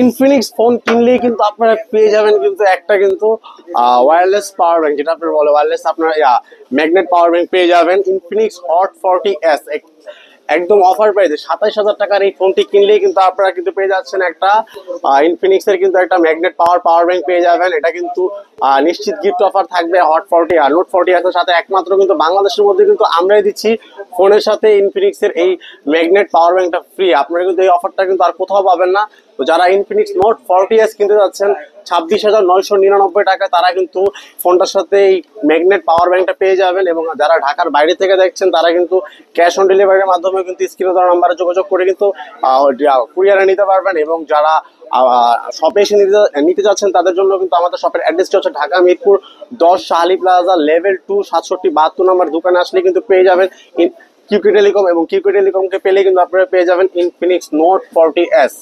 Infinix phone কিনলেই কিন্তু আপনারা পেয়ে যাবেন কিন্তু একটা কিন্তু ওয়্যারলেস পাওয়ার ব্যাংক, যেটা আপনার বলে ওয়্যারলেস আপনার ম্যাগনেট পাওয়ার ব্যাংক পেয়ে যাবেন ইনফিনিক্স হট 40s একদম অফার প্রাইসে। 27,000 টাকার এই ফোনটি কিনলেই কিন্তু আপনারা কিন্তু পেয়ে যাচ্ছেন একটা ইনফিনিক্স এর কিন্তু একটা ম্যাগনেট পাওয়ার ব্যাংক পেয়ে যাবেন। এটা কিন্তু নিশ্চিত গিফট অফার থাকবে হট 40 আর নোট 40 এর সাথে। একমাত্র কিন্তু বাংলাদেশের মধ্যে কিন্তু আমরাই দিচ্ছি ফোনের সাথে ইনফিনিক্স এর এই ম্যাগনেট পাওয়ার ব্যাংকটা ফ্রি। আপনারা কিন্তু এই অফারটা কিন্তু আর কোথাও পাবেন না। তো যারা ইনফিনিক্স নোট 40s কিনতে যাচ্ছেন 26,999 টাকা, তারা কিন্তু ফোনটার সাথে এই ম্যাগনেট পাওয়ার ব্যাংকটা পেয়ে যাবেন। এবং যারা ঢাকার বাইরে থেকে দেখছেন তারা কিন্তু ক্যাশ অন ডেলিভারির মাধ্যমে কিন্তু স্ক্রিনে দেওয়া নাম্বারে যোগাযোগ করে কিন্তু কুরিয়ারে নিতে পারবেন। এবং যারা শপে এসে নিতে যাচ্ছেন তাদের জন্য কিন্তু আমাদের শপের অ্যাড্রেসটি হচ্ছে ঢাকা মিরপুর 10 শাহালি প্লাজা লেভেল 2 6772 নম্বর দোকানে আসলে কিন্তু পেয়ে যাবেন কিউকি টেলিকম। এবং কিউকি টেলিকমকে পেলে কিন্তু আপনারা পেয়ে যাবেন ইনফিনিক্স নোট 40s।